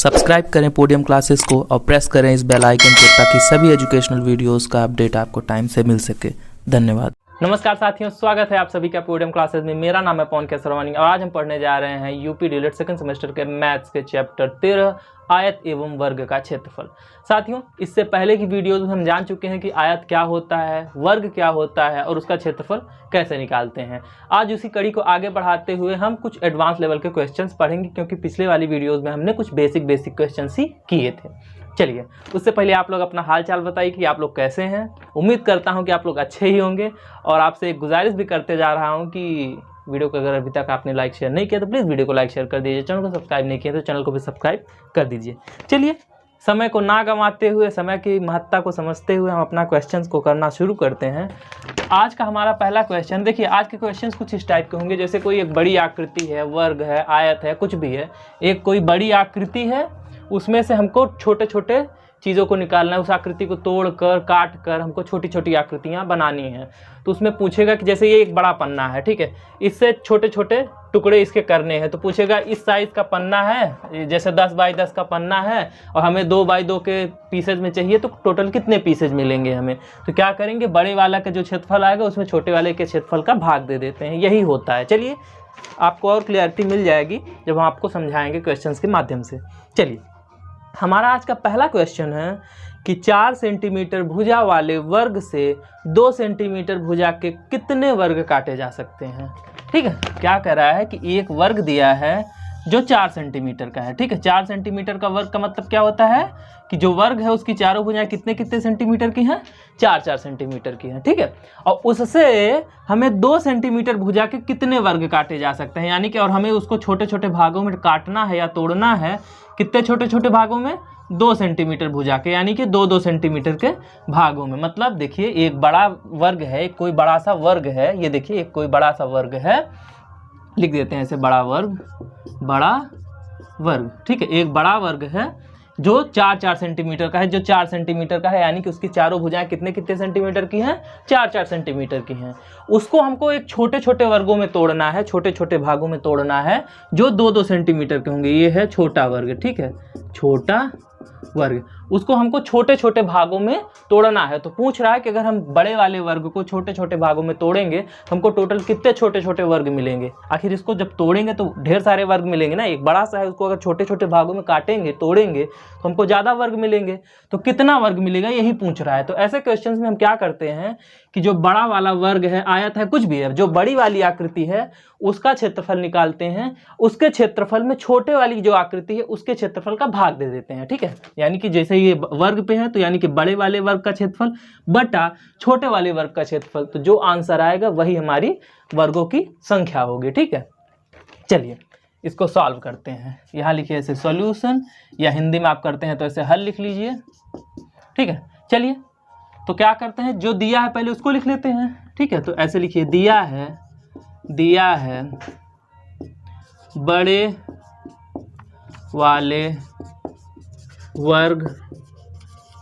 Subscribe करें podium classes को और प्रेस करें इस बेल आइकन को ताकि सभी एजुकेशनल वीडियोस का अपडेट आपको टाइम से मिल सके। धन्यवाद। नमस्कार साथियों, स्वागत है आप सभी का पोडियम क्लासेस में। मेरा नाम है पवन केसरवानी और आज हम पढ़ने जा रहे हैं यूपी डीएलएड सेकंड सेमेस्टर के मैथ्स के चैप्टर 13 आयत एवं वर्ग का क्षेत्रफल। साथियों, इससे पहले की वीडियोस में हम जान चुके हैं कि आयत क्या होता है, वर्ग क्या होता है और उसका क्षेत्रफल कैसे निकालते हैं। आज उसी कड़ी को आगे बढ़ाते हुए हम कुछ एडवांस लेवल के क्वेश्चंस पढ़ेंगे, क्योंकि पिछले वाली वीडियोस में हमने कुछ बेसिक क्वेश्चंस ही किए थे। चलिए, उससे पहले आप लोग अपना हाल चाल बताइए कि आप लोग कैसे हैं। उम्मीद करता हूं कि आप लोग अच्छे ही होंगे और आपसे एक गुजारिश भी करते जा रहा हूं कि वीडियो को अगर अभी तक आपने लाइक शेयर नहीं किया तो प्लीज़ वीडियो को लाइक शेयर कर दीजिए। चैनल को सब्सक्राइब नहीं किया तो चैनल को भी सब्सक्राइब कर दीजिए। चलिए, समय को ना गंवाते हुए, समय की महत्ता को समझते हुए हम अपना क्वेश्चंस को करना शुरू करते हैं। आज का हमारा पहला क्वेश्चन देखिए, आज के क्वेश्चंस कुछ इस टाइप के होंगे, जैसे कोई एक बड़ी आकृति है, वर्ग है, आयत है, कुछ भी है। एक कोई बड़ी आकृति है, उसमें से हमको छोटे छोटे चीज़ों को निकालना है। उस आकृति को तोड़ कर काट कर हमको छोटी छोटी आकृतियाँ बनानी हैं। तो उसमें पूछेगा कि जैसे ये एक बड़ा पन्ना है, ठीक है, इससे छोटे छोटे टुकड़े इसके करने हैं। तो पूछेगा इस साइज़ का पन्ना है, जैसे 10 बाई 10 का पन्ना है और हमें 2 बाई 2 के पीसेज में चाहिए, तो टोटल कितने पीसेज मिलेंगे हमें। तो क्या करेंगे, बड़े वाला का जो क्षेत्रफल आएगा उसमें छोटे वाले के क्षेत्रफल का भाग दे देते हैं। यही होता है। चलिए, आपको और क्लियरिटी मिल जाएगी जब हम आपको समझाएंगे क्वेश्चंस के माध्यम से। चलिए, हमारा आज का पहला क्वेश्चन है कि 4 सेंटीमीटर भुजा वाले वर्ग से 2 सेंटीमीटर भुजा के कितने वर्ग काटे जा सकते हैं। ठीक है, क्या कह रहा है कि एक वर्ग दिया है जो 4 सेंटीमीटर का है। ठीक है, 4 सेंटीमीटर का वर्ग का मतलब क्या होता है कि जो वर्ग है उसकी चारों भुजाएं कितने कितने सेंटीमीटर की हैं, 4-4 सेंटीमीटर की हैं। ठीक है, और उससे हमें 2 सेंटीमीटर भुजा के कितने वर्ग काटे जा सकते हैं, यानी कि और हमें उसको छोटे छोटे भागों में काटना है या तोड़ना है। कितने छोटे छोटे भागों में, 2 सेंटीमीटर भुजा के, यानी कि 2-2 सेंटीमीटर के भागों में। मतलब देखिए, एक बड़ा वर्ग है, एक कोई बड़ा सा वर्ग है। ये देखिए, एक कोई बड़ा सा वर्ग है, लिख देते हैं इसे बड़ा वर्ग। ठीक है, एक बड़ा वर्ग है जो 4-4 सेंटीमीटर का है। जो 4 सेंटीमीटर का है यानी कि उसकी चारों भुजाएं कितने कितने सेंटीमीटर की हैं, 4-4 सेंटीमीटर की हैं। उसको हमको एक छोटे छोटे वर्गों में तोड़ना है, छोटे छोटे भागों में तोड़ना है जो 2-2 सेंटीमीटर के होंगे। ये है छोटा वर्ग। ठीक है, छोटा वर्ग, उसको हमको छोटे छोटे भागों में तोड़ना है। तो पूछ रहा है कि अगर हम बड़े वाले वर्ग को छोटे छोटे भागों में तोड़ेंगे तो हमको टोटल कितने छोटे छोटे वर्ग मिलेंगे। आखिर इसको जब तोड़ेंगे तो ढेर सारे वर्ग मिलेंगे ना। एक बड़ा सा है, उसको अगर छोटे छोटे भागों में काटेंगे, तोड़ेंगे तो हमको ज़्यादा वर्ग मिलेंगे। तो कितना वर्ग मिलेगा, यही पूछ रहा है। तो ऐसे क्वेश्चंस में हम क्या करते हैं कि जो बड़ा वाला वर्ग है, आयत है, कुछ भी है, जो बड़ी वाली आकृति है उसका क्षेत्रफल निकालते हैं, उसके क्षेत्रफल में छोटे वाली जो आकृति है उसके क्षेत्रफल का भाग दे देते हैं। ठीक है, यानी कि जैसे ये वर्ग पे है तो यानी कि बड़े वाले वर्ग का क्षेत्रफल बटा छोटे वाले वर्ग का क्षेत्रफल। तो जो आंसर आएगा वही हमारी वर्गों की संख्या होगी। ठीक है, चलिए इसको सॉल्व करते हैं। यहाँ लिखिए ऐसे सॉल्यूशन, या हिंदी में आप करते हैं तो ऐसे हल लिख लीजिए। ठीक है, चलिए तो क्या करते हैं, जो दिया है पहले उसको लिख लेते हैं। ठीक है, तो ऐसे लिखिए, दिया है बड़े वाले वर्ग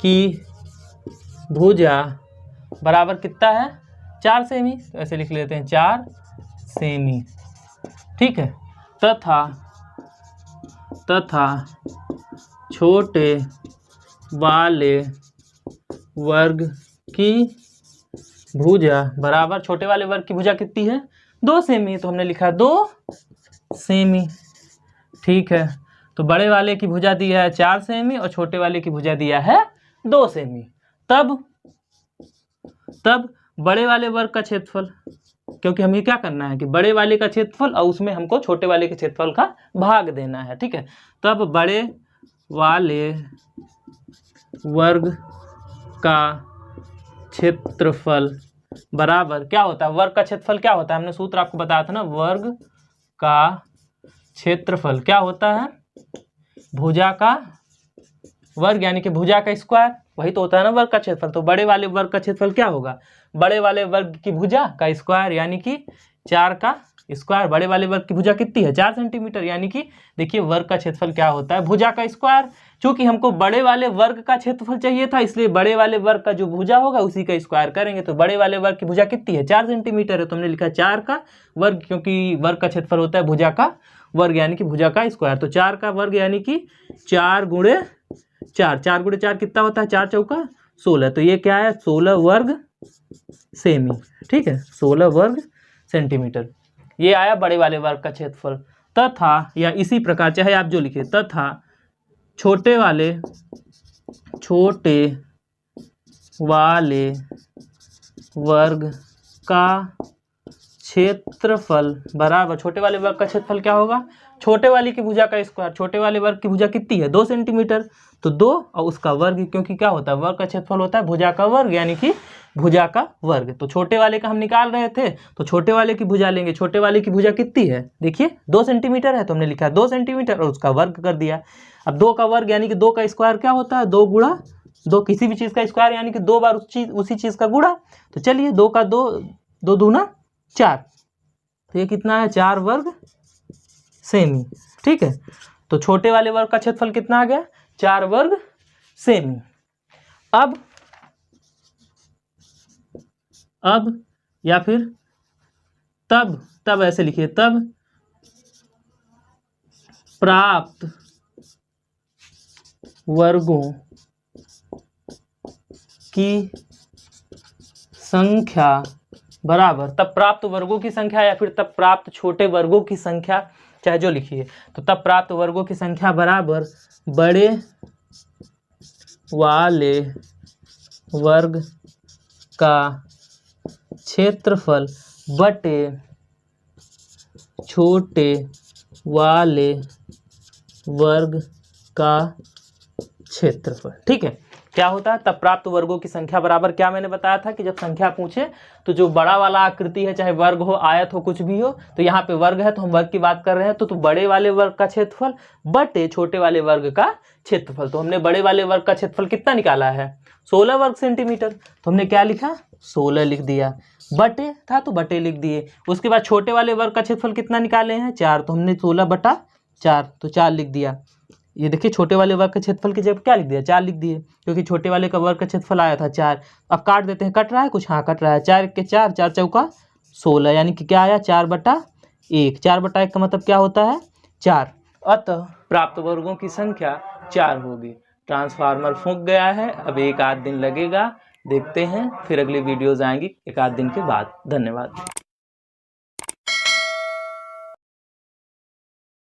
की भुजा बराबर कितना है, 4 सेमी। तो ऐसे लिख लेते हैं 4 सेमी। ठीक है, तथा छोटे वाले वर्ग की भुजा बराबर, छोटे वाले वर्ग की भुजा कितनी है, 2 सेमी। तो हमने लिखा 2 सेमी। ठीक है, तो बड़े वाले की भुजा दिया है 4 सेमी और छोटे वाले की भुजा दिया है 2 सेमी। तब बड़े वाले वर्ग का क्षेत्रफल, क्योंकि हमें क्या करना है कि बड़े वाले का क्षेत्रफल और उसमें हमको छोटे वाले के क्षेत्रफल का भाग देना है। ठीक है, तब बड़े वाले वर्ग का क्षेत्रफल बराबर क्या होता है, वर्ग का क्षेत्रफल क्या होता है, हमने सूत्र आपको बताया था ना, वर्ग का क्षेत्रफल क्या होता है, भुजा का वर्ग यानी कि भुजा का स्क्वायर, वही तो होता है ना वर्ग का क्षेत्रफल। तो बड़े वाले वर्ग का क्षेत्रफल क्या होगा, बड़े वाले वर्ग की भुजा का स्क्वायर यानी कि 4 का स्क्वायर। बड़े वाले वर्ग की भुजा कितनी है, 4 सेंटीमीटर, यानी कि देखिए वर्ग का क्षेत्रफल क्या होता है, भुजा का स्क्वायर। चूंकि हमको बड़े वाले वर्ग का क्षेत्रफल चाहिए था, इसलिए बड़े वाले वर्ग का जो भुजा होगा उसी का स्क्वायर करेंगे। तो बड़े वाले वर्ग की भुजा कितनी है, 4 सेंटीमीटर है, तो हमने लिखा 4 का वर्ग, क्योंकि वर्ग का क्षेत्रफल होता है भुजा का वर्ग यानी कि भुजा का स्क्वायर। तो 4 का वर्ग यानी कि 4 गुणे 4, 4 गुणे 4 कितना होता है, 4 चौका 16। तो ये क्या है, 16 वर्ग सेमी, ठीक है, 16 वर्ग सेंटीमीटर। ये आया बड़े वाले वर्ग का क्षेत्रफल। तथा या इसी प्रकार चाहे आप जो लिखे, तथा छोटे वाले वर्ग का क्षेत्रफल बराबर, छोटे वाले वर्ग का क्षेत्रफल क्या होगा, छोटे वाली की भुजा का स्क्वायर। छोटे वाले वर्ग की भुजा कितनी है, 2 सेंटीमीटर, तो 2 और उसका वर्ग, क्योंकि क्या होता है, वर्ग का क्षेत्रफल होता है भुजा का वर्ग यानी कि भुजा का वर्ग। तो छोटे वाले का हम निकाल रहे थे, तो छोटे वाले की भुजा लेंगे। छोटे वाले की भुजा कितनी है, देखिए 2 सेंटीमीटर है, तो हमने लिखा 2 सेंटीमीटर और उसका वर्ग कर दिया। अब 2 का वर्ग यानी कि 2 का स्क्वायर क्या होता है, 2 गुणा 2, किसी भी चीज़ का स्क्वायर यानी कि 2 बार उसी चीज़ का गुणा। तो चलिए 2 का 2, 2 दूना 4, तो ये कितना है, 4 वर्ग सेमी, ठीक है। तो छोटे वाले वर्ग का क्षेत्रफल कितना आ गया, 4 वर्ग सेमी। अब या फिर तब ऐसे लिखिए, तब प्राप्त वर्गों की संख्या बराबर, तब प्राप्त वर्गों की संख्या या फिर तब प्राप्त छोटे वर्गों की संख्या, चाहे जो लिखिए। तो तब प्राप्त वर्गों की संख्या बराबर बड़े वाले वर्ग का क्षेत्रफल बटे छोटे वाले वर्ग का क्षेत्रफल, ठीक है। क्या होता है, तब प्राप्त वर्गों की संख्या बराबर, क्या मैंने बताया था कि जब संख्या पूछे तो जो बड़ा वाला आकृति है, चाहे वर्ग हो, आयत हो, कुछ भी हो, तो यहाँ पे वर्ग है तो हम वर्ग की बात कर रहे हैं, तो बड़े वाले वर्ग का क्षेत्रफल बटे छोटे वाले वर्ग का क्षेत्रफल। तो हमने बड़े वाले वर्ग का क्षेत्रफल कितना निकाला है, 16 वर्ग सेंटीमीटर, तो हमने क्या लिखा, 16 लिख दिया, बटे था तो बटे लिख दिए। उसके बाद छोटे वाले वर्ग का क्षेत्रफल कितना निकाले हैं, 4, तो हमने 16 बटा 4, तो 4 लिख दिया। ये देखिए छोटे वाले वर्ग के क्षेत्रफल की जगह क्या लिख दिया, 4 लिख दिए, क्योंकि छोटे वाले का वर्ग का क्षेत्रफल आया था 4। अब काट देते हैं, कट रहा है कुछ, हाँ कट रहा है, 4 के 4, 4 चौका 16, यानी कि क्या आया, 4/1। 4/1 का मतलब क्या होता है, 4। अतः प्राप्त वर्गों की संख्या 4 होगी। ट्रांसफार्मर फूंक गया है, अब 1 आध दिन लगेगा, देखते हैं, फिर अगली वीडियोज आएंगी 1 आध दिन के बाद। धन्यवाद।